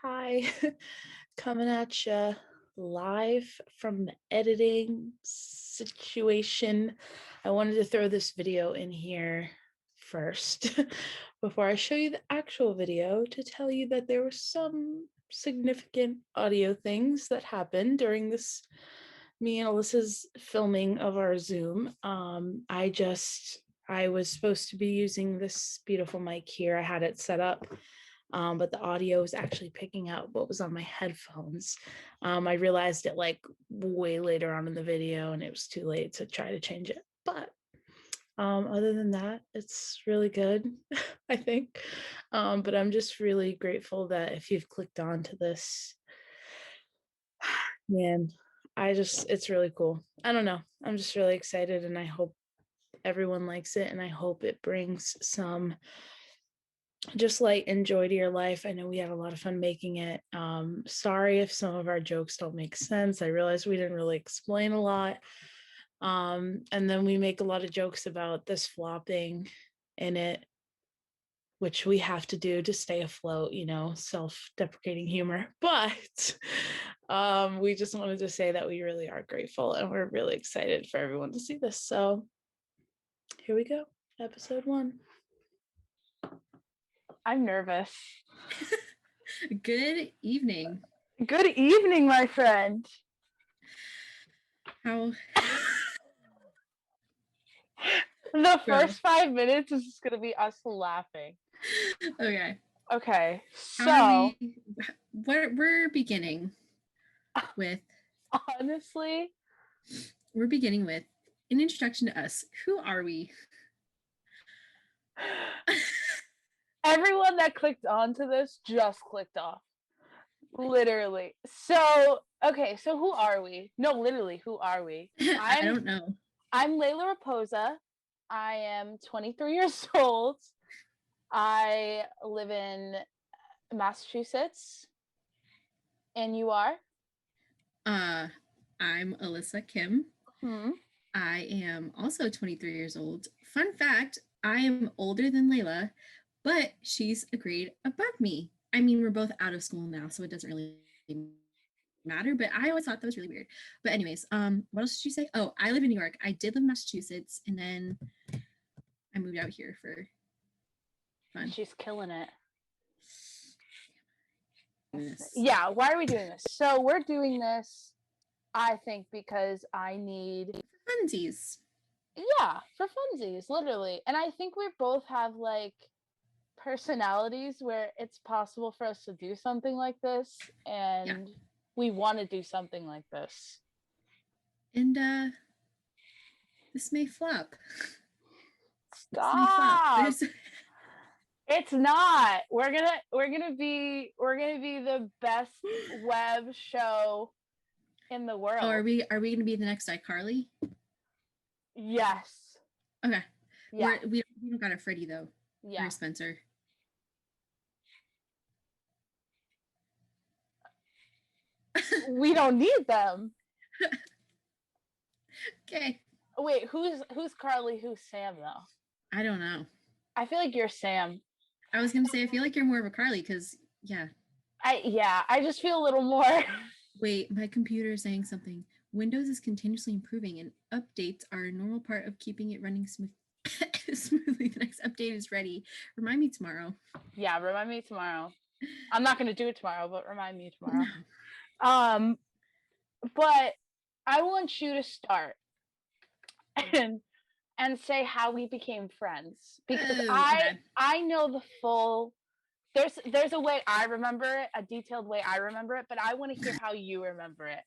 Hi, coming at you live from the editing situation. I wanted to throw this video in here first before I show you the actual video to tell you that there were some significant audio things that happened during this me and Alyssa's filming of our Zoom. I was supposed to be using this beautiful mic here. I had it set up, but the audio was actually picking out what was on my headphones. I realized it like way later on in the video, and it was too late to try to change it. But other than that, it's really good, I think. But I'm just really grateful that if you've clicked on to this, man, it's really cool. I don't know. I'm just really excited, and I hope everyone likes it, and I hope it brings some just light and joy to your life. I know we had a lot of fun making it. Sorry if some of our jokes don't make sense. I realized we didn't really explain a lot. And then we make a lot of jokes about this flopping in it, which we have to do to stay afloat, self-deprecating humor. But we just wanted to say that we really are grateful and we're really excited for everyone to see this. So here we go, episode 1. I'm nervous. Good evening. Good evening, my friend. How? The first 5 minutes is just going to be us laughing. Okay. Okay. So, we're beginning with. Honestly, we're beginning with an introduction to us. Who are we? Everyone that clicked onto this just clicked off. Literally. So, okay. So who are we? No, literally, who are we? I don't know. I'm Layla Raposa. I am 23 years old. I live in Massachusetts. And you are? I'm Alyssa Kim. Hmm. I am also 23 years old. Fun fact, I am older than Layla, but she's a grade above me. I mean, we're both out of school now, so it doesn't really matter, but I always thought that was really weird. But anyways, what else did you say? Oh, I live in New York. I did live in Massachusetts, and then I moved out here for fun. She's killing it. Yeah, why are we doing this? So we're doing this, I think, because I need funsies. Yeah, for funsies, literally. And I think we both have like personalities where it's possible for us to do something like this, and we want to do something like this. And this may flop. Stop. It's not. We're gonna be the best web show in the world. Oh, are we gonna be the next iCarly? Yes. Okay. Yeah. We don't got a Freddie though. Yeah. Or Spencer. We don't need them. Okay. Wait, who's Carly? Who's Sam though? I don't know. I feel like you're Sam. I was gonna say I feel like you're more of a Carly because I just feel a little more. Wait, my computer is saying something. Windows is continuously improving and updates are a normal part of keeping it running smoothly. The next update is ready. Remind me tomorrow. Yeah, remind me tomorrow. I'm not gonna do it tomorrow, but remind me tomorrow. No. But I want you to start and say how we became friends, because I know the full. There's a way I remember it, a detailed way I remember it, but I want to hear how you remember it.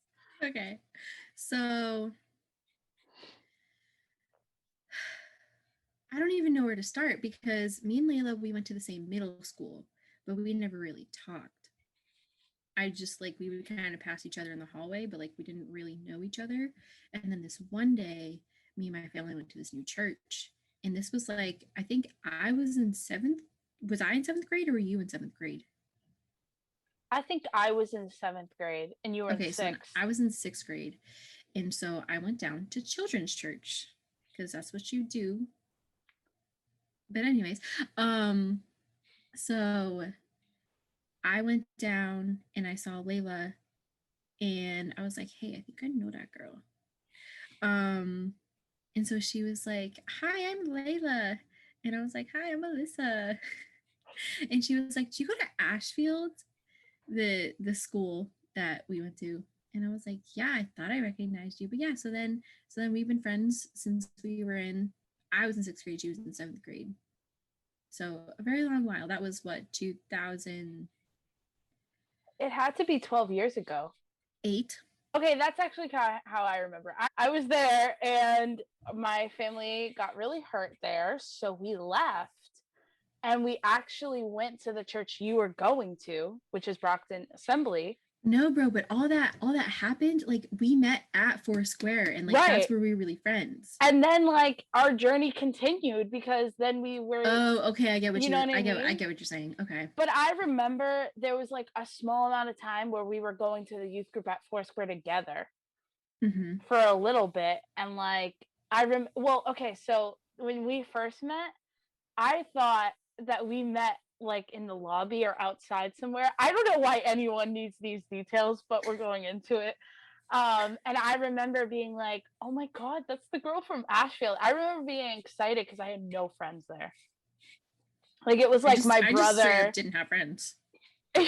Okay, so I don't even know where to start because me and Layla, we went to the same middle school, but we never really talked. I just we would kind of pass each other in the hallway, but we didn't really know each other. And then this one day, me and my family went to this new church. And this was I think I was in 7th. Was I in 7th grade or were you in 7th grade? I think I was in 7th grade and you were in 6th. So I was in 6th grade. And so I went down to children's church because that's what you do. But anyways, so I went down and I saw Layla, and I was like, hey, I think I know that girl. And so she was like, hi, I'm Layla. And I was like, hi, I'm Alyssa. And she was like, do you go to Ashfield, the school that we went to? And I was like, yeah, I thought I recognized you. But yeah, so then we've been friends since I was in 6th grade, she was in 7th grade. So a very long while. That was what, 2008? It had to be 12 years ago. Okay, that's actually how I remember. I was there and my family got really hurt there. So we left and we actually went to the church you were going to, which is Brockton Assembly. No, bro, but all that happened, like we met at Foursquare, and like Right. that's where we were really friends. And then like our journey continued because then we were Oh, okay, I get what you know what I mean? I get what you're saying. Okay. But I remember there was like a small amount of time where we were going to the youth group at Foursquare together Mm-hmm. for a little bit. And like, well, okay, so when we first met, I thought that we met like in the lobby or outside somewhere. I don't know why anyone needs these details, but we're going into it. And I remember being like, oh my God, that's the girl from Ashfield. I remember being excited because I had no friends there. Like it was like my I just straight brother up didn't have friends. Well,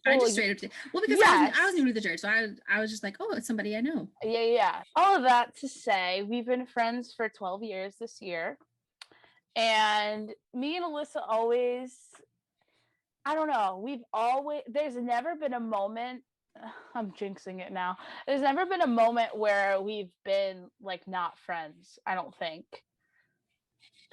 I just straight up because yes. I was new to the church, so I was just like, oh, it's somebody I know. Yeah. All of that to say, we've been friends for 12 years this year. And me and Alyssa always, I don't know, there's never been a moment, I'm jinxing it now. There's never been a moment where we've been like not friends, I don't think.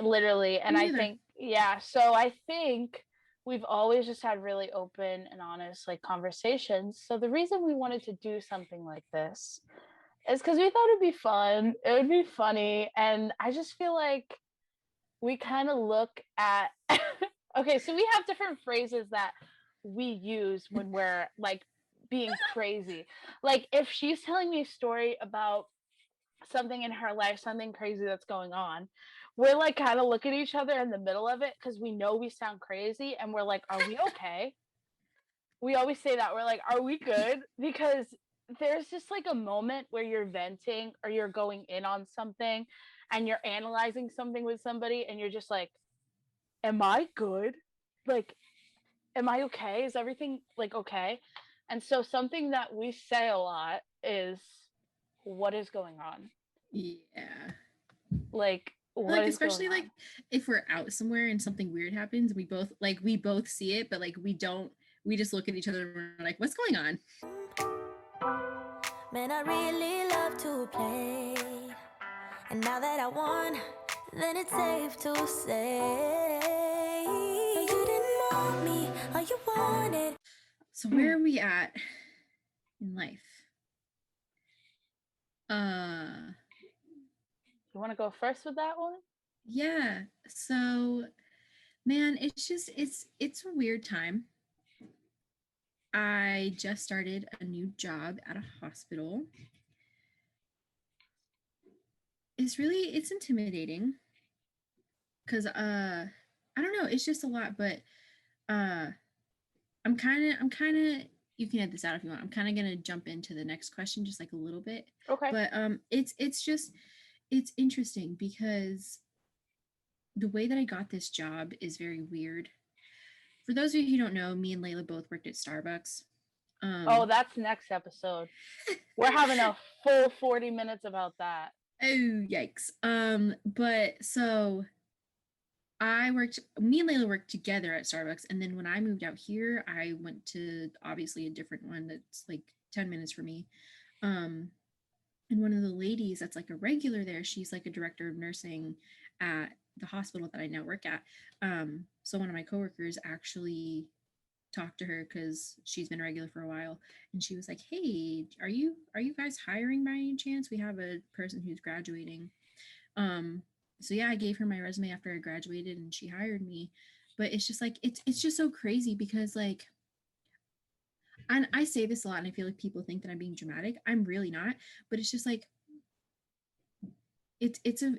Literally. And I think, yeah, so I think we've always just had really open and honest like conversations. So the reason we wanted to do something like this is because we thought it'd be fun, it would be funny, and I just feel like we kind of look at okay, so we have different phrases that we use when we're like being crazy. Like if she's telling me a story about something in her life, something crazy that's going on, we're like kind of look at each other in the middle of it because we know we sound crazy and we're like, are we okay? We always say that. We're like, are we good? Because there's just like a moment where you're venting or you're going in on something and you're analyzing something with somebody and you're just like, am I good? Like, am I okay? Is everything like okay? And so something that we say a lot is, what is going on? Yeah. Like, what is especially going on? like if we're out somewhere and something weird happens, we both see it, but like we just look at each other and we're like, what's going on? Man, I really love to play. And now that I won, then it's safe to say you didn't want me, all you wanted. So where are we at in life? You want to go first with that one? Yeah. So, man, it's a weird time. I just started a new job at a hospital. It's intimidating because I don't know, it's just a lot, but I'm kind of you can edit this out if you want. I'm kind of going to jump into the next question just like a little bit. Okay. But it's interesting because the way that I got this job is very weird. For those of you who don't know, me and Layla both worked at Starbucks. Oh, that's next episode. We're having a full 40 minutes about that. Oh, yikes. But so me and Layla worked together at Starbucks. And then when I moved out here, I went to obviously a different one that's like 10 minutes for me. And one of the ladies that's like a regular there, she's like a director of nursing at the hospital that I now work at. So one of my coworkers actually talked to her because she's been a regular for a while, and she was like, hey, are you guys hiring by any chance? We have a person who's graduating. So yeah, I gave her my resume after I graduated and she hired me. But it's just like it's just so crazy because like, and I say this a lot and I feel like people think that I'm being dramatic. I'm really not, but it's just like it's a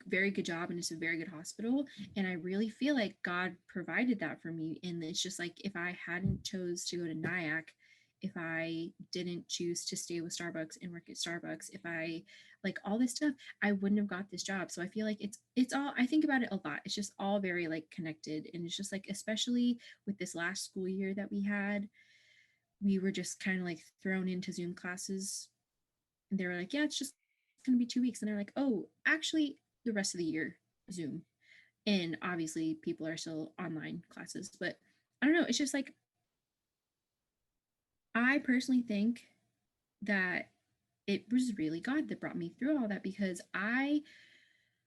very good job, and it's a very good hospital, and I really feel like God provided that for me. And it's just like, if I hadn't chose to go to Nyack, if I didn't choose to stay with Starbucks and work at Starbucks, if I like all this stuff, I wouldn't have got this job. So I feel like it's all, I think about it a lot. It's just all very like connected. And it's just like, especially with this last school year that we were just kind of like thrown into Zoom classes, and they were like, yeah, it's just going to be 2 weeks. And they're like, oh, actually, the rest of the year, Zoom. And obviously, people are still online classes. But I don't know. It's just like, I personally think that it was really God that brought me through all that, because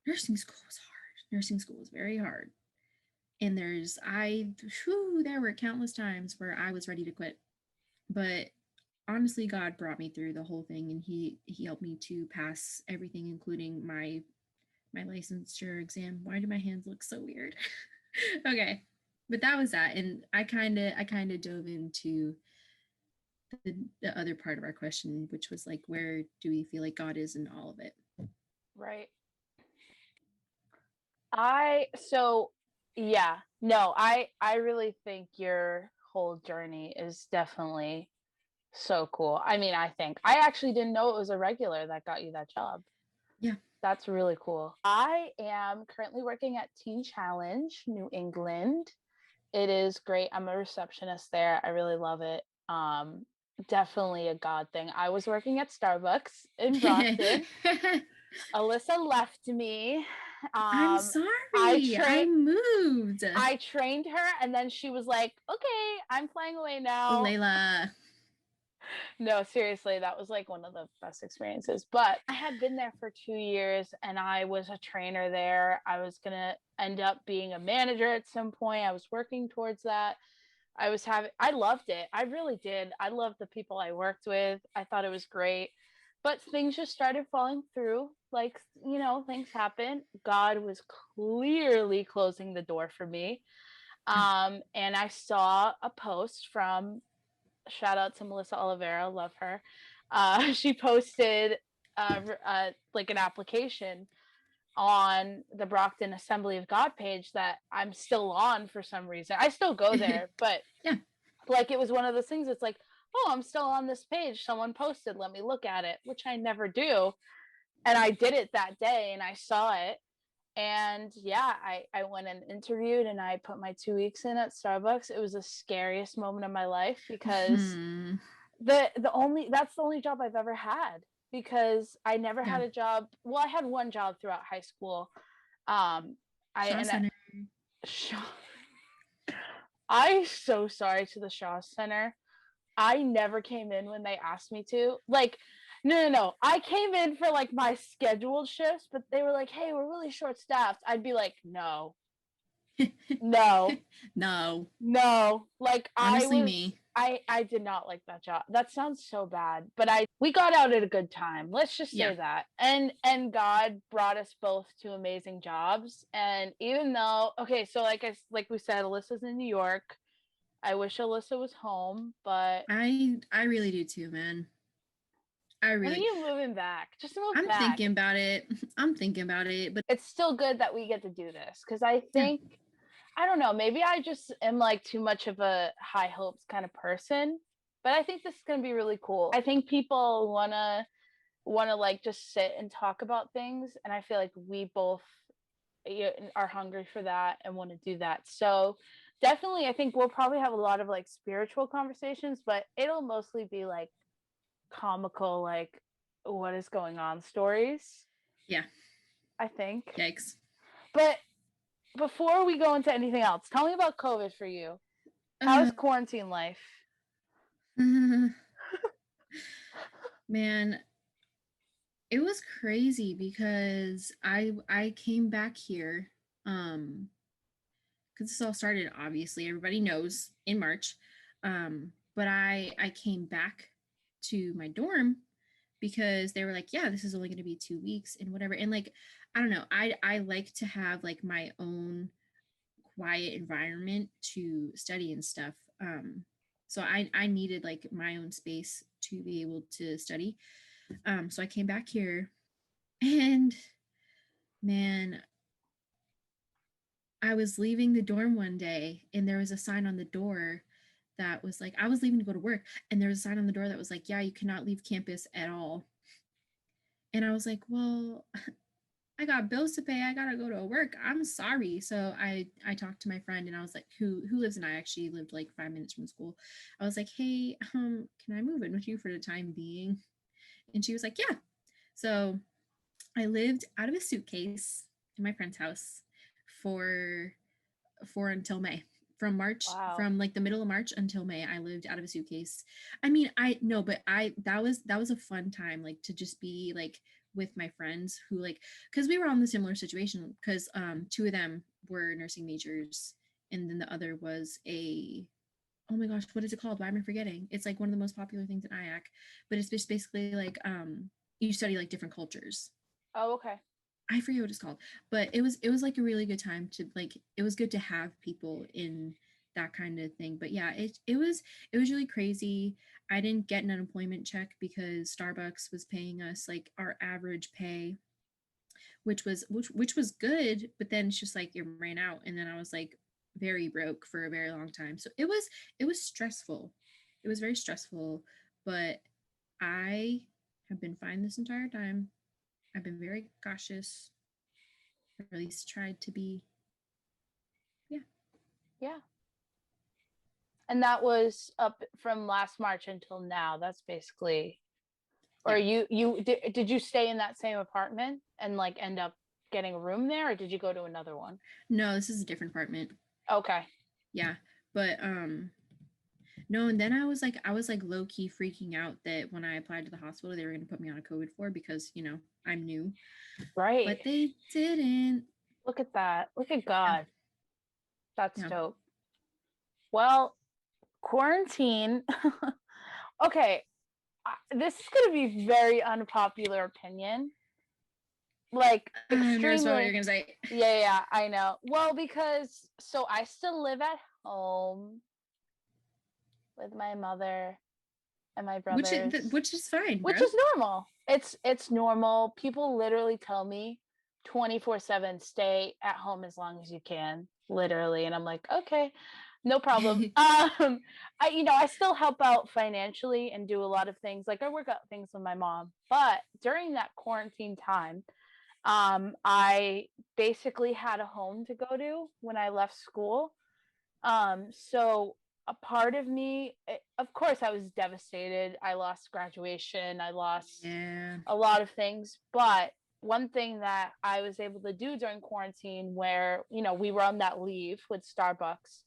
nursing school was hard. Nursing school was very hard. And there were countless times where I was ready to quit. But honestly, God brought me through the whole thing, and he helped me to pass everything, including my licensure exam. Why do my hands look so weird? Okay, but that was that. And I kind of dove into the other part of our question, which was like, where do we feel like God is in all of it? Right. So yeah, no, I really think your whole journey is definitely so cool. I mean, I actually didn't know it was a regular that got you that job. Yeah. That's really cool. I am currently working at Teen Challenge, New England. It is great. I'm a receptionist there. I really love it. Definitely a God thing. I was working at Starbucks in Brockton. Alyssa left me. I'm sorry. I moved. I trained her, and then she was like, okay, I'm flying away now. Layla. No, seriously, that was like one of the best experiences. But I had been there for 2 years, and I was a trainer there. I was going to end up being a manager at some point. I was working towards that. I loved it. I really did. I loved the people I worked with. I thought it was great. But things just started falling through. Like, things happen. God was clearly closing the door for me. And I saw a post from, shout out to Melissa Oliveira, love her. She posted like an application on the Brockton Assembly of God page that I'm still on for some reason. I still go there, but yeah, like it was one of those things. It's like, oh, I'm still on this page. Someone posted, let me look at it, which I never do. And I did it that day, and I saw it. And yeah, I went and interviewed, and I put my 2 weeks in at Starbucks. It was the scariest moment of my life, because that's the only job I've ever had, because I never had a job. Well, I had one job throughout high school. I'm so sorry to the Shaw Center. I never came in when they asked me to. Like, no. I came in for like my scheduled shifts, but they were like, hey, we're really short staffed. I'd be like, no. Like, honestly, I did not like that job. That sounds so bad, but we got out at a good time. Let's just say that. And God brought us both to amazing jobs. And even though, okay, so like we said, Alyssa's in New York. I wish Alyssa was home, but I really do too, man. When are you moving back? Just move back. I'm thinking about it, but it's still good that we get to do this, because I think, I don't know, maybe I just am like too much of a high hopes kind of person, but I think this is going to be really cool. I think people want to like just sit and talk about things, and I feel like we both are hungry for that and want to do that. So definitely, I think we'll probably have a lot of like spiritual conversations, but it'll mostly be like comical, like what is going on stories. Yeah, I think. Yikes. But before we go into anything else, tell me about COVID for you. How's quarantine life? Man, it was crazy, because I came back here because this all started, obviously, everybody knows, in March, but I came back to my dorm because they were like, yeah, this is only going to be 2 weeks and whatever. And like, I don't know, I like to have like my own quiet environment to study and stuff. So I needed like my own space to be able to study. So I came back here, and Man, I was leaving the dorm one day and there was a sign on the door that was like, I was leaving to go to work, and there was a sign on the door that was like, yeah, you cannot leave campus at all. And I was like, well, I got bills to pay. I gotta go to work. I'm sorry. So I talked to my friend and I was like, who lives in, I actually lived like 5 minutes from school. I was like, hey, can I move in with you for the time being? And she was like, yeah. So I lived out of a suitcase in my friend's house for until May. From March, Wow. from like the middle of March until May, I lived out of a suitcase. I mean, I no, but that was a fun time, like to just be like with my friends who like, because we were on the similar situation, because two of them were nursing majors and then the other was a, oh my gosh, what is it called? Why am I forgetting? It's like one of the most popular things in IAC, but it's just basically like you study like different cultures. Oh, okay. I forget what it's called, but it was like a really good time to like, it was good to have people in that kind of thing. But yeah, it was really crazy. I didn't get an unemployment check because Starbucks was paying us like our average pay, which was good, but then it's just like it ran out, and then I was like very broke for a very long time. So it was stressful. It was very stressful, but I have been fine this entire time. I've been very cautious, or at least tried to be. Yeah. Yeah. And that was up from last March until now. That's basically, or Yeah. did you stay in that same apartment and like end up getting a room there, or did you go to another one? No, this is a different apartment. Okay. Yeah. But no, and then I was like low key freaking out that when I applied to the hospital, they were going to put me on a COVID floor because, you know, I'm new. Right. But they didn't. Look at that. Look at God. That's Yeah. dope. Well, quarantine. Okay. This is going to be very unpopular opinion. Like I know what you're extremely. going to say. Yeah, I know. Well, because so I still live at home with my mother and my brothers, Which is fine, which bro. is normal. It's normal. People literally tell me 24/7 stay at home as long as you can, literally, and I'm like, okay, no problem. I still help out financially and do a lot of things. Like I work out things with my mom, but during that quarantine time, I basically had a home to go to when I left school. So a part of me, of course, I was devastated. I lost graduation. I lost a lot of things. But one thing that I was able to do during quarantine, where we were on that leave with Starbucks.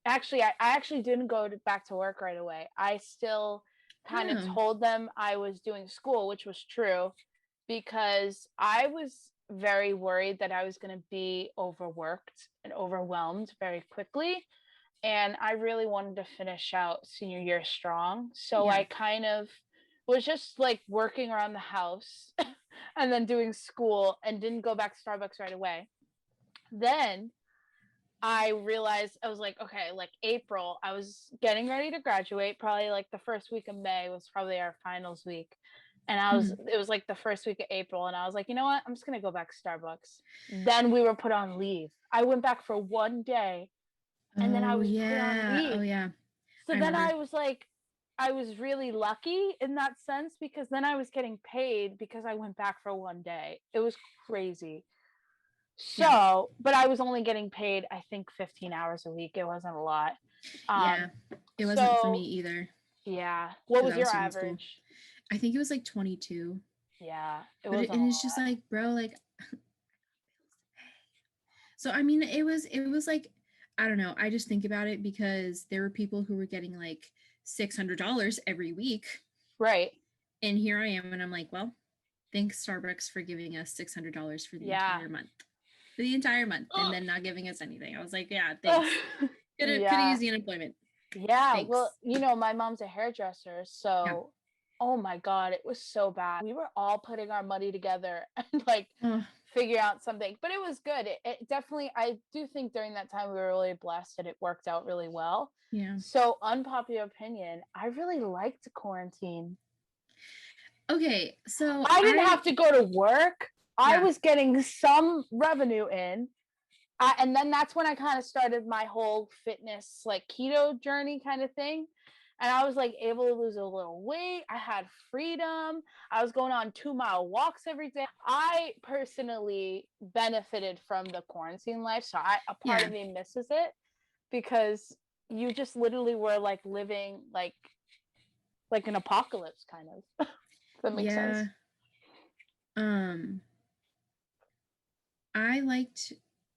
Actually, I actually didn't go back to work right away. I still kind of told them I was doing school, which was true, because I was very worried that I was going to be overworked and overwhelmed very quickly. And I really wanted to finish out senior year strong. So I kind of was just like working around the house and then doing school and didn't go back to Starbucks right away. Then I realized, I was like, okay, like April, I was getting ready to graduate. Probably like the first week of May was probably our finals week. And it was like the first week of April. And I was like, you know what? I'm just going to go back to Starbucks. Then we were put on leave. I went back for one day and then I was put on leave. Oh, yeah. So then I was like, I was really lucky in that sense, because then I was getting paid because I went back for one day. It was crazy. So, but I was only getting paid, I think, 15 hours a week. It wasn't a lot. It wasn't for me either. Yeah. What was your average? I think it was like 22. Yeah. And it's just like, bro, like, so I mean, it was like, I don't know. I just think about it because there were people who were getting like $600 every week. Right. And here I am, and I'm like, well, thanks Starbucks for giving us $600 for the entire month. For the entire month, and then not giving us anything. I was like, yeah, thanks. Could have used the unemployment. Yeah. Thanks. Well, my mom's a hairdresser, so oh my God, it was so bad. We were all putting our money together and like figure out something, but it was good. It definitely, I do think during that time we were really blessed and it worked out really well. Yeah. So unpopular opinion, I really liked quarantine. Okay, so I didn't have to go to work. I Yeah. was getting some revenue in. And then that's when I kind of started my whole fitness, like keto journey kind of thing. And I was like able to lose a little weight. I had freedom. I was going on 2-mile walks every day. I personally benefited from the quarantine life. So a part Yeah. of me misses it because you just literally were like living like an apocalypse kind of. If that makes Yeah. sense. I liked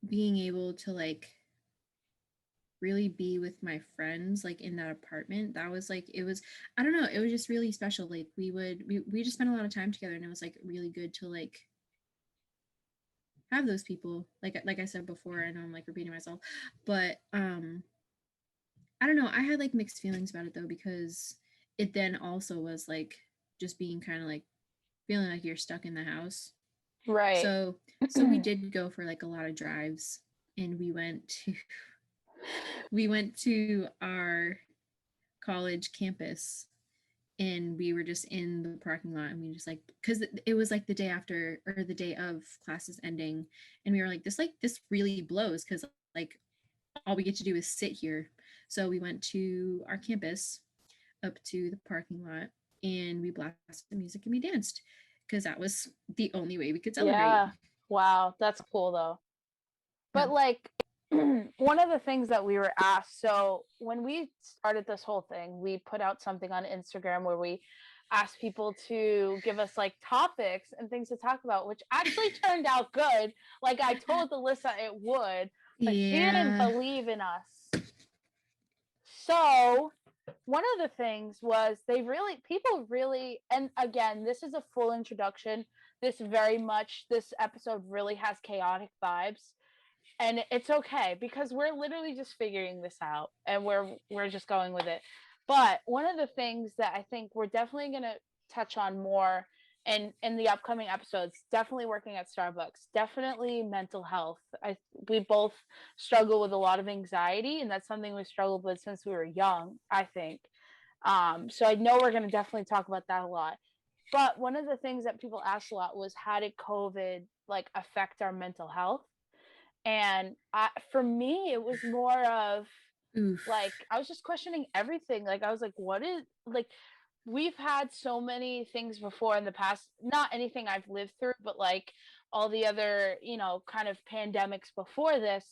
being able to like really be with my friends like in that apartment. That was like, it was, I don't know, it was just really special. Like we just spent a lot of time together, and it was like really good to like have those people. Like I said before, I know I'm like repeating myself, but I don't know, I had like mixed feelings about it though, because it then also was like just being kind of like feeling like you're stuck in the house. Right. So we did go for like a lot of drives, and we went to our college campus, and we were just in the parking lot, and we just like, because it was like the day after or the day of classes ending, and we were like this really blows because like all we get to do is sit here. So we went to our campus up to the parking lot, and we blasted the music and we danced because that was the only way we could celebrate. Yeah. Wow. That's cool though. But like one of the things that we were asked, so when we started this whole thing, we put out something on Instagram where we asked people to give us like topics and things to talk about, which actually turned out good. Like I told Alyssa it would, but she didn't Yeah. believe in us. So one of the things was people really, and again, this is a full introduction. This episode really has chaotic vibes, and it's okay because we're literally just figuring this out, and we're just going with it. But one of the things that I think we're definitely going to touch on more in the upcoming episodes, definitely working at Starbucks, definitely mental health. We both struggle with a lot of anxiety, and that's something we struggled with since we were young, I think. So I know we're going to definitely talk about that a lot. But one of the things that people asked a lot was, how did COVID like affect our mental health? And for me, it was more of Oof. like, I was just questioning everything. Like, I was like, what is, like, we've had so many things before in the past, not anything I've lived through, but like all the other, kind of pandemics before this.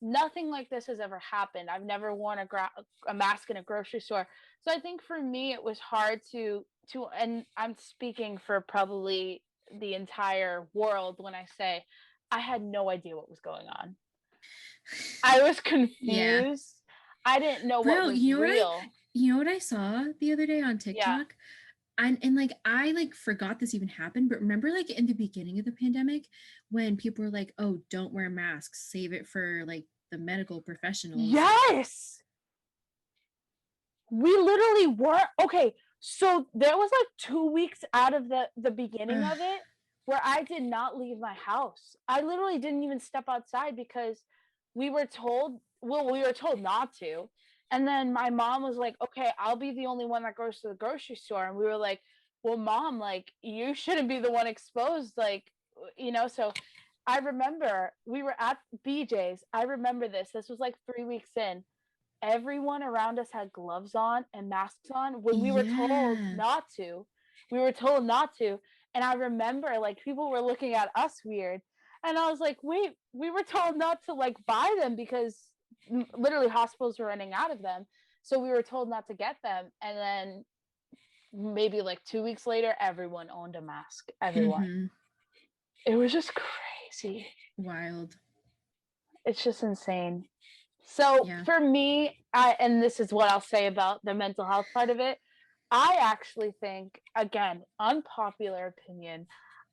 Nothing like this has ever happened. I've never worn a mask in a grocery store. So I think for me, it was hard and I'm speaking for probably the entire world when I say I had no idea what was going on. I was confused. Yeah. I didn't know what was real. You know what I saw the other day on TikTok? Yeah. And like I like forgot this even happened, but remember like in the beginning of the pandemic when people were like, "Oh, don't wear masks, save it for like the medical professionals." Yes. We literally were okay. So there was like 2 weeks out of the beginning of it where I did not leave my house. I literally didn't even step outside because we were told not to. And then my mom was like, "Okay, I'll be the only one that goes to the grocery store." And we were like, "Well, Mom, like you shouldn't be the one exposed, like, so I remember we were at BJ's. I remember this. This was like 3 weeks in. Everyone around us had gloves on and masks on when we were told not to. We were told not to. And I remember like people were looking at us weird. And I was like, wait, we were told not to like buy them because literally hospitals were running out of them. So we were told not to get them. And then maybe like 2 weeks later, everyone owned a mask. Everyone. Mm-hmm. It was just crazy. Wild. It's just insane. So for me, and this is what I'll say about the mental health part of it, I actually think, again, unpopular opinion,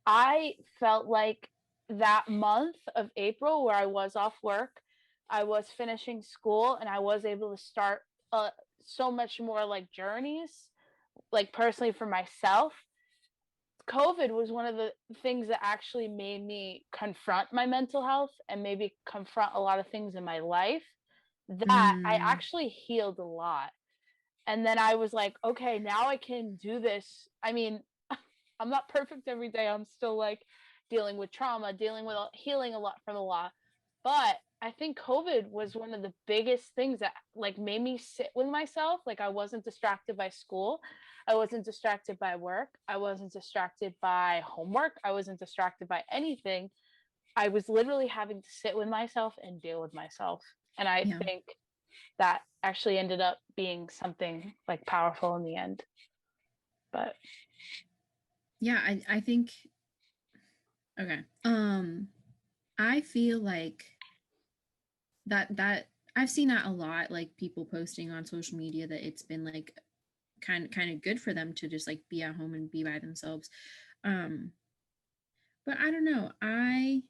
I felt like that month of April where I was off work, I was finishing school, and I was able to start so much more like journeys, like personally for myself. COVID was one of the things that actually made me confront my mental health and maybe confront a lot of things in my life that I actually healed a lot. And then I was like, okay, now I can do this. I mean, I'm not perfect every day. I'm still like dealing with trauma, dealing with healing a lot from a lot. But I think COVID was one of the biggest things that like made me sit with myself. Like I wasn't distracted by school. I wasn't distracted by work. I wasn't distracted by homework. I wasn't distracted by anything. I was literally having to sit with myself and deal with myself. And I Yeah. think that actually ended up being something like powerful in the end. But Yeah, I think okay. I feel like that I've seen that a lot, like people posting on social media that it's been like kind of good for them to just like be at home and be by themselves. But I don't know. I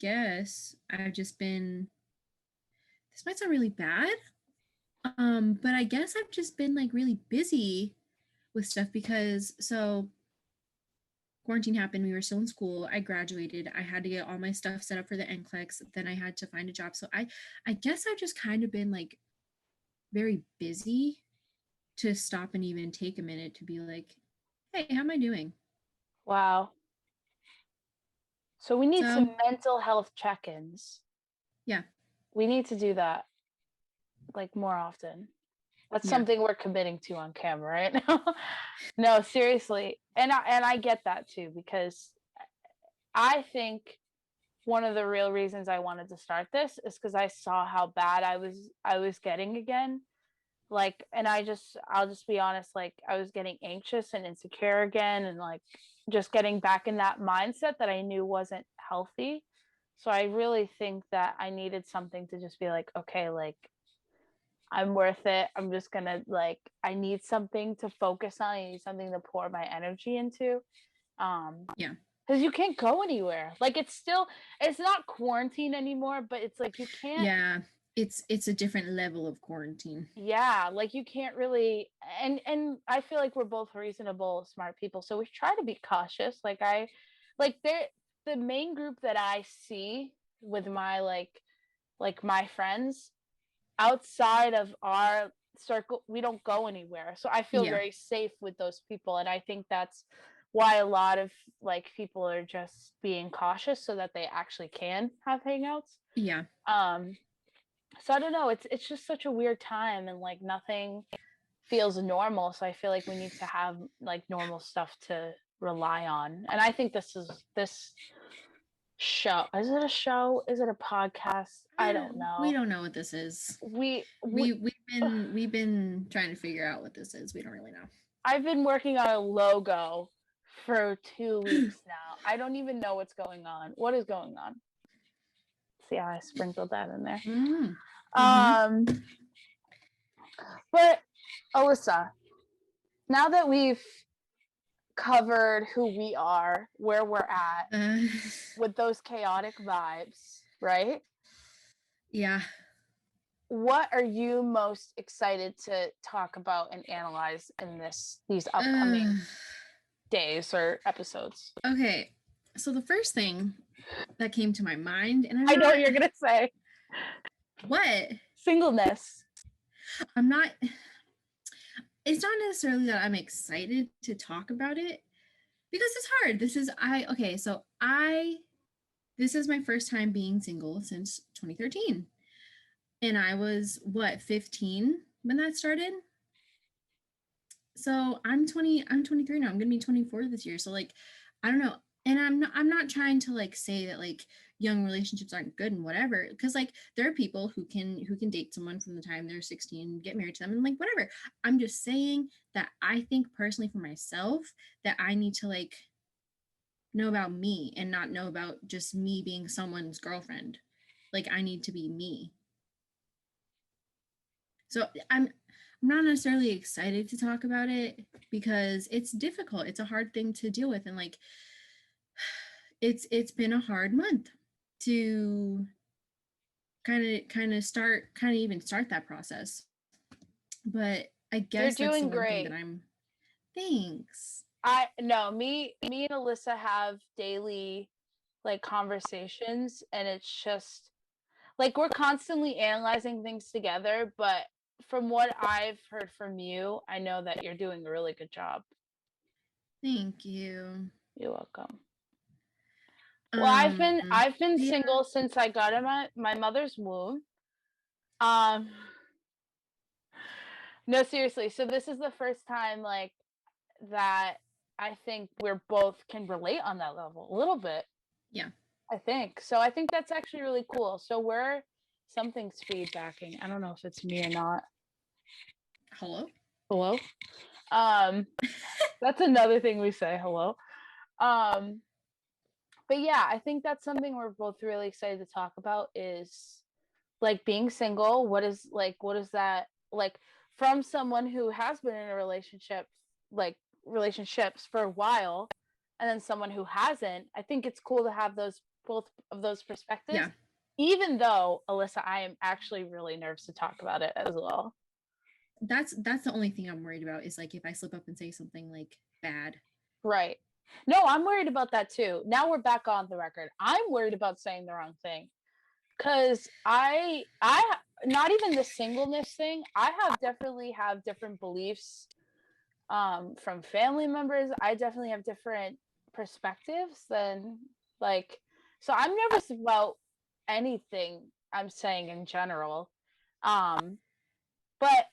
guess I've just been, this might sound really bad. But I guess I've just been like really busy with stuff because so quarantine happened, we were still in school, I graduated, I had to get all my stuff set up for the NCLEX, then I had to find a job. So I guess I've just kind of been like very busy to stop and even take a minute to be like, hey, how am I doing? wow. So we need So some mental health check-ins. yeah. We need to do that like more often. That's Yeah. something we're committing to on camera right now. No, seriously. And I get that too, because I think one of the real reasons I wanted to start this is because I saw how bad I was getting again. Like, and I'll just be honest, like I was getting anxious and insecure again, and like just getting back in that mindset that I knew wasn't healthy. So I really think that I needed something to just be like, okay, like I'm worth it. I'm just gonna like, I need something to focus on. I need something to pour my energy into. Yeah. Because you can't go anywhere. Like it's not quarantine anymore, but it's like you can't. Yeah. It's a different level of quarantine. Yeah, like you can't really, and I feel like we're both reasonable, smart people, so we try to be cautious. Like the main group that I see with my like my friends outside of our circle, we don't go anywhere. So I feel Yeah. very safe with those people. And I think that's why a lot of like people are just being cautious so that they actually can have hangouts. Yeah. So I don't know, it's just such a weird time and like nothing feels normal. So I feel like we need to have like normal stuff to rely on. And I think this show, is it a show? Is it a podcast? I don't know. We don't know what this is. We've been trying to figure out what this is. We don't really know. I've been working on a logo for 2 weeks now. I don't even know what's going on. What is going on? See how I sprinkled that in there. Mm-hmm. But Alyssa, now that we've covered who we are, where we're at, with those chaotic vibes, right? Yeah. What are you most excited to talk about and analyze in these upcoming days or episodes? Okay. So the first thing that came to my mind, and I know what you're gonna say. What? Singleness. It's not necessarily that I'm excited to talk about it because it's hard. This is my first time being single since 2013. And I was 15 when that started. So I'm 23 now. I'm gonna be 24 this year. So like, I don't know. And I'm not trying to like say that like young relationships aren't good and whatever, because like there are people who can date someone from the time they're 16, get married to them and like whatever. I'm just saying that I think personally for myself that I need to like know about me and not know about just me being someone's girlfriend. Like I need to be me. So I'm not necessarily excited to talk about it because it's difficult. It's a hard thing to deal with. And like, it's been a hard month to kind of start that process. But I guess You're that's doing the one great. thing that thanks. Me and Alyssa have daily like conversations, and it's just like we're constantly analyzing things together, but from what I've heard from you, I know that you're doing a really good job. Thank you. You're welcome. Well, I've been yeah. single since I got in my mother's womb. Um, no, seriously. So this is the first time like that I think we're both can relate on that level a little bit. Yeah. I think. So I think that's actually really cool. So something's feedbacking. I don't know if it's me or not. Hello? Hello? That's another thing we say, hello. But yeah, I think that's something we're both really excited to talk about is like being single. What is that like from someone who has been in a relationship, like relationships for a while, and then someone who hasn't. I think it's cool to have both of those perspectives. Yeah. Even though, Alyssa, I am actually really nervous to talk about it as well. That's the only thing I'm worried about is like if I slip up and say something like bad. Right. No, I'm worried about that too. Now we're back on the record. I'm worried about saying the wrong thing. Cause I not even the singleness thing. I definitely have different beliefs from family members. I definitely have different perspectives than like so I'm nervous about anything I'm saying in general. But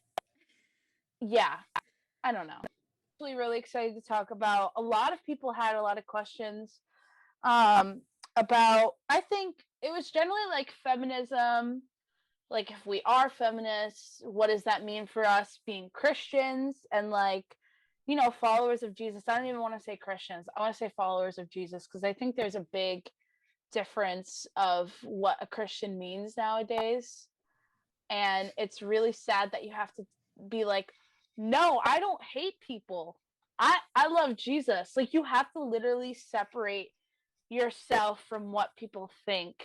yeah, I don't know. Really excited to talk about. A lot of people had a lot of questions about, I think it was generally like feminism, like if we are feminists, what does that mean for us being Christians and like, you know, followers of Jesus. I don't even want to say Christians. I want to say followers of Jesus because I think there's a big difference of what a Christian means nowadays. And it's really sad that you have to be like, no, I don't hate people. I love Jesus. Like you have to literally separate yourself from what people think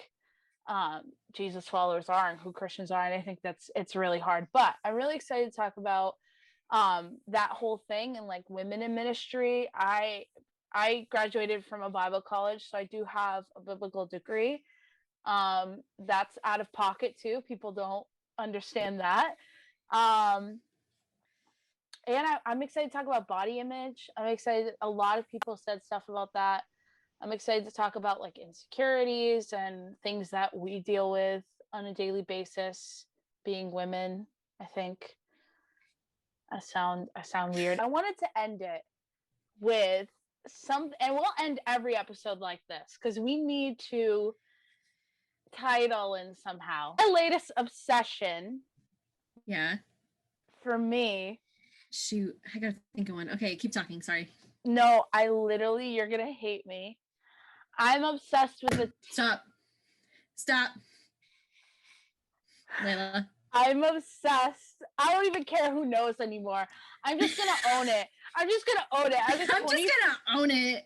Jesus followers are and who Christians are. And I think it's really hard. But I'm really excited to talk about that whole thing and like women in ministry. I graduated from a Bible college, so I do have a biblical degree. That's out of pocket too. People don't understand that. And I'm excited to talk about body image. I'm excited. A lot of people said stuff about that. I'm excited to talk about like insecurities and things that we deal with on a daily basis being women. I think I sound weird. I wanted to end it with and we'll end every episode like this because we need to tie it all in somehow. My latest obsession. Yeah. For me. Shoot, I gotta think of one. Okay, keep talking. Sorry. No, you're gonna hate me. I'm obsessed with the. Stop. Layla. I'm obsessed. I don't even care who knows anymore. I'm just gonna own it. I'm just gonna own it. I'm just gonna own it.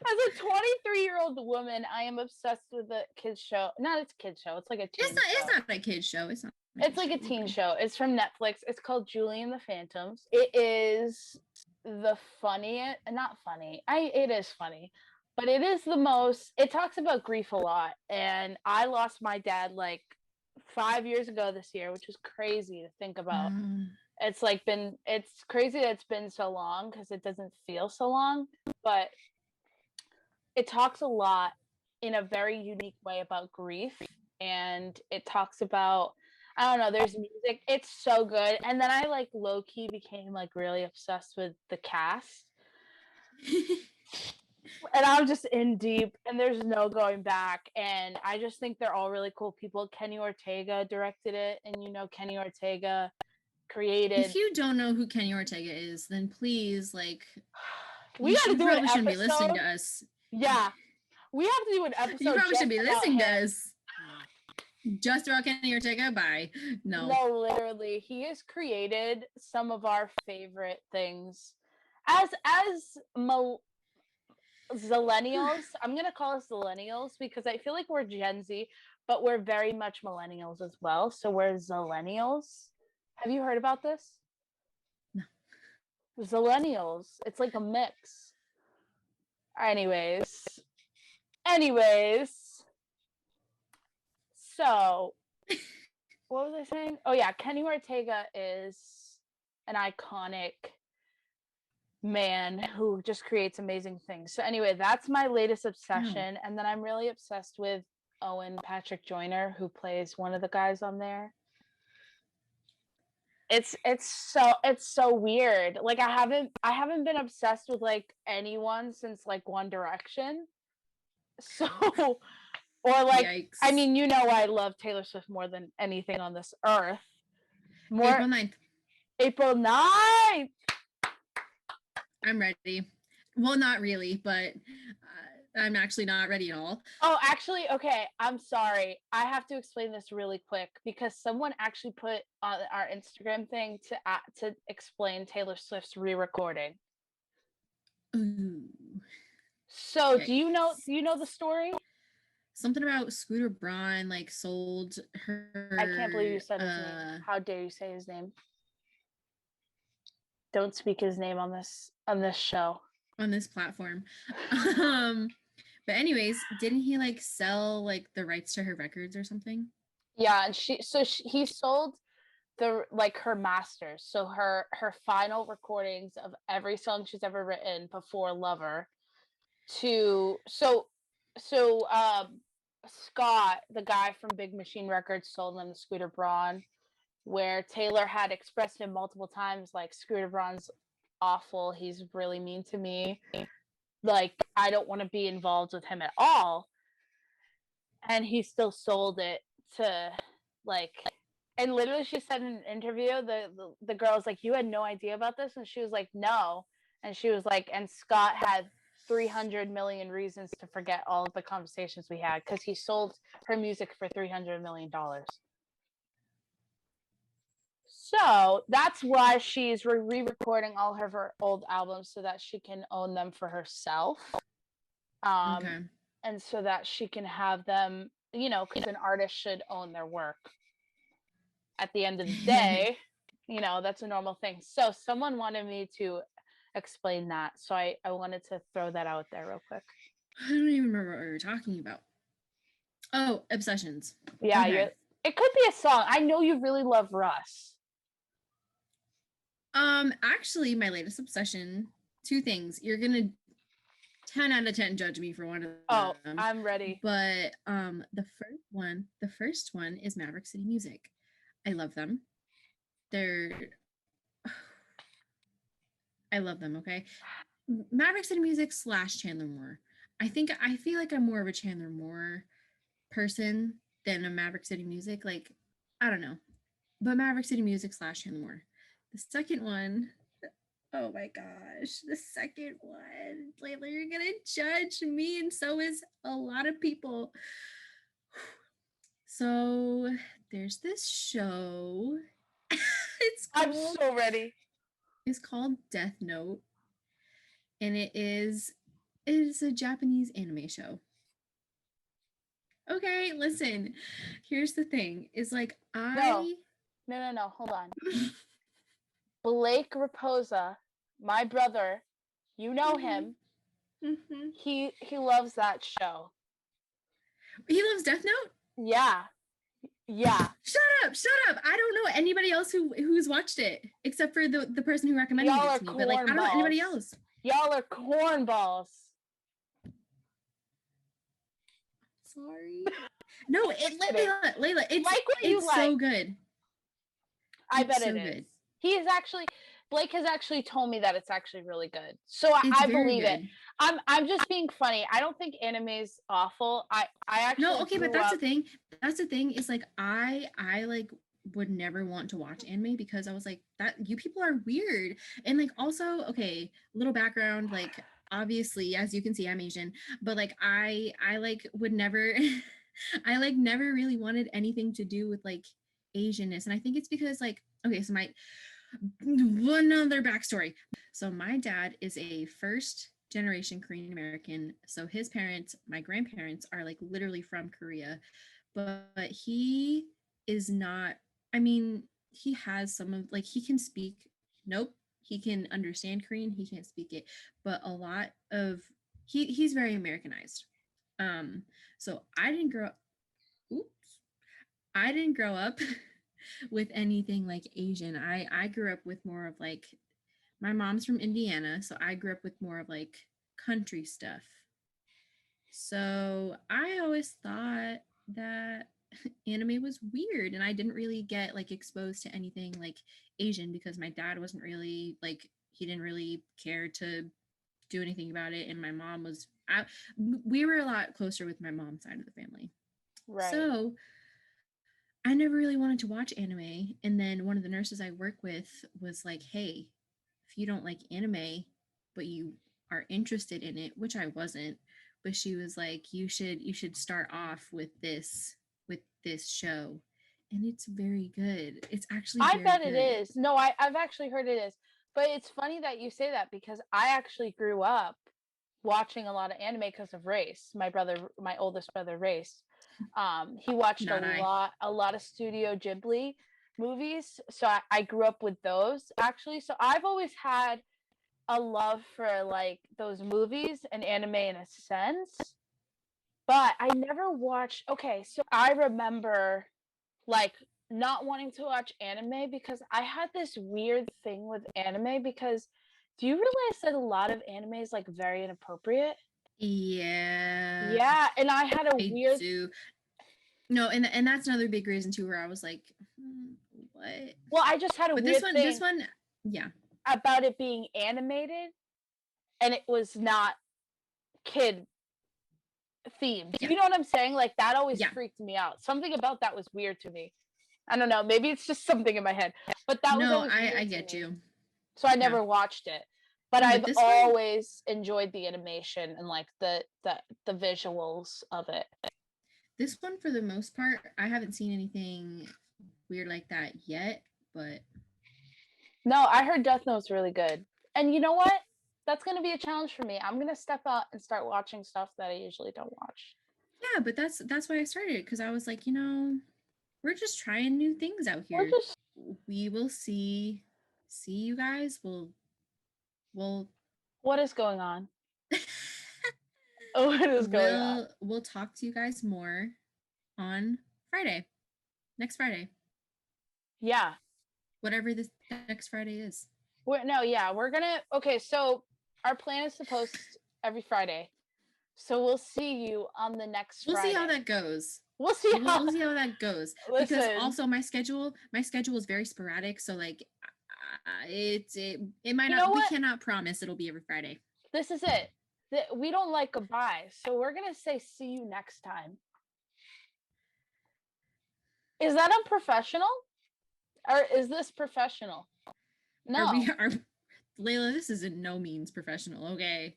As a 23-year-old woman, I am obsessed with the kids show. Not a kids show. It's like a teen show. It's not a kids show. It's like a teen show. It's from Netflix. It's called Julie and the Phantoms. It is the funniest. Not funny. It is funny, but it is the most. It talks about grief a lot, and I lost my dad like 5 years ago this year, which is crazy to think about. It's crazy that it's been so long because it doesn't feel so long, but it talks a lot in a very unique way about grief, and it talks about, I don't know, there's music. It's so good. And then I like low-key became like really obsessed with the cast. And I'm just in deep and there's no going back. And I just think they're all really cool people. Kenny Ortega directed it. And you know, Kenny Ortega created. If you don't know who Kenny Ortega is, then please, like, we gotta do an episode. Shouldn't be listening to us. Yeah. We have to do an episode. You probably should be listening to us. Just about Kenny Ortega? Bye. No. No, literally. He has created some of our favorite things. As Zillennials, I'm going to call us Zillennials because I feel like we're Gen Z, but we're very much millennials as well. So we're Zillennials. Have you heard about this? No. Zillennials. It's like a mix. Anyways. So, what was I saying? Oh yeah, Kenny Ortega is an iconic man who just creates amazing things. So anyway, that's my latest obsession. And then I'm really obsessed with Owen Patrick Joyner, who plays one of the guys on there. It's so weird. Like I haven't been obsessed with like anyone since like One Direction. So or like Yikes. I mean, you know I love Taylor Swift more than anything on this earth. More April 9th. April 9th. I'm ready. Well, not really, but I'm actually not ready at all. Oh, actually, okay. I'm sorry. I have to explain this really quick because someone actually put on our Instagram thing to explain Taylor Swift's re-recording. Ooh. So, Yikes. do you know the story? Something about Scooter Braun like sold her. I can't believe you said his name. How dare you say his name? Don't speak his name on this show. On this platform. But anyways, didn't he like sell like the rights to her records or something? Yeah, and he sold the like her masters, so her final recordings of every song she's ever written before Lover to Scott, the guy from Big Machine Records, sold them to Scooter Braun, where Taylor had expressed him multiple times like Scooter Braun's awful, he's really mean to me, like I don't want to be involved with him at all, and he still sold it to like, and literally she said in an interview, the girl was like, you had no idea about this, and she was like, no, and she was like, and Scott had 300 million reasons to forget all of the conversations we had because he sold her music for $300 million. So that's why she's re-recording all of her old albums so that she can own them for herself. Okay. And so that she can have them, you know, because an artist should own their work. At the end of the day, you know, that's a normal thing. So someone wanted me to explain that. So I wanted to throw that out there real quick. I don't even remember what we were talking about. Oh, obsessions. Yeah, Okay. It could be a song. I know you really love Russ. Actually, my latest obsession, two things. You're gonna 10 out of 10 judge me for one of them. Oh, I'm ready. But the first one is Maverick City Music. I love them. I love them, okay? Maverick City Music / Chandler Moore. I feel like I'm more of a Chandler Moore person than a Maverick City Music. Like, I don't know. But Maverick City Music / Chandler Moore. The second one, oh my gosh, the second one, Layla, you're gonna judge me, and so is a lot of people. So there's this show. I'm so ready. It's called Death Note, and it is a Japanese anime show. Okay, listen. Here's the thing: is like No, hold on. Blake Raposa, my brother, you know him. Mm-hmm. He loves that show. He loves Death Note? Yeah. Shut up. I don't know anybody else who's watched it except for the person who recommended it to me. But like I don't know anybody else. Y'all are cornballs. Sorry. No, Layla, it's like what you like. So good. I bet it is. Blake has actually told me that it's actually really good. So I believe it. I'm just being funny. I don't think anime is awful. I actually No, okay, but that's the thing. That's the thing is like I like would never want to watch anime because I was like, that you people are weird. And like also, okay, little background, like obviously as you can see, I'm Asian, but like I like would never I like never really wanted anything to do with like Asianness. And I think it's because like, okay, so one other backstory. So my dad is a first generation Korean American. So his parents, my grandparents, are like literally from Korea, but he is not, I mean, he has some of like he can speak, nope, he can understand Korean, he can't speak it, but a lot of he's very Americanized. So I didn't grow up with anything like Asian. I grew up with more of like my mom's from Indiana, so I grew up with more of like country stuff. So I always thought that anime was weird, and I didn't really get like exposed to anything like Asian because my dad wasn't really like, he didn't really care to do anything about it, and my mom was we were a lot closer with my mom's side of the family. Right. So I never really wanted to watch anime. And then one of the nurses I work with was like, hey, if you don't like anime, but you are interested in it, which I wasn't, but she was like, you should start off with this show. And it's very good. It's actually I very bet good. it is. No, I've actually heard it is. But it's funny that you say that because I actually grew up watching a lot of anime because of Race. My oldest brother, Race. He watched Not I. a lot of Studio Ghibli movies. So I grew up with those actually. So I've always had a love for like those movies and anime in a sense. But I never watched. Okay, so I remember like not wanting to watch anime because I had this weird thing with anime because do you realize that a lot of anime is like very inappropriate? Yeah. Yeah, and I had a I weird do. No, and that's another big reason too, where I was like, what? well, I just had a But weird thing this one, yeah. about it being animated and it was not kid themed. Yeah. You know what I'm saying? Like that always Yeah. freaked me out. Something about that was weird to me. I don't know, maybe it's just something in my head. But that was No, always weird I to get me. you. So I never watched it. But No, but I've this one- always enjoyed the animation and like the visuals of it. This one, for the most part, I haven't seen anything weird like that yet, but No, I heard Death Note's really good. And you know what? That's going to be a challenge for me. I'm going to step out and start watching stuff that I usually don't watch. yeah, but that's why I started, because I was like, we're just trying new things out here. We will see you guys. We'll What is going on? What is going on? We'll talk to you guys more on Friday. Next Friday. Yeah. Whatever this next Friday is. We're gonna so our plan is to post every Friday. So we'll see you on the next Friday. We'll see how that goes. We'll see how that goes. Listen. Because also my schedule is very sporadic. So like it might not, we cannot promise it'll be every Friday. This is it. We don't like goodbye. So we're gonna say see you next time. Is that unprofessional? Or is this professional? No. Layla, this is in no means professional, okay?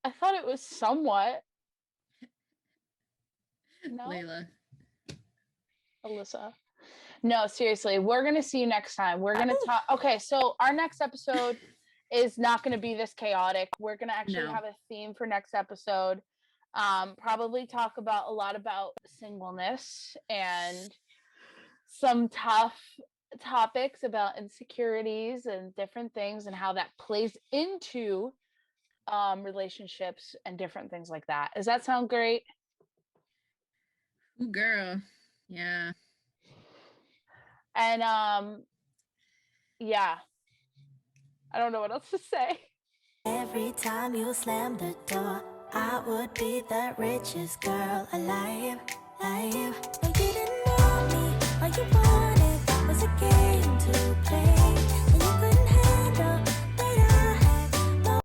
I thought it was somewhat. No? Layla. Alyssa. No, seriously, we're going to see you next time. We're going to talk. Okay, so our next episode is not going to be this chaotic. We're going to actually have a theme for next episode. Probably talk about a lot about singleness and some tough topics about insecurities and different things and how that plays into relationships and different things like that. Does that sound great? Ooh, girl. Yeah. And yeah. I don't know what else to say. Every time you slam the door, I would be the richest girl alive. But you didn't want me, all you wanted was a game to play.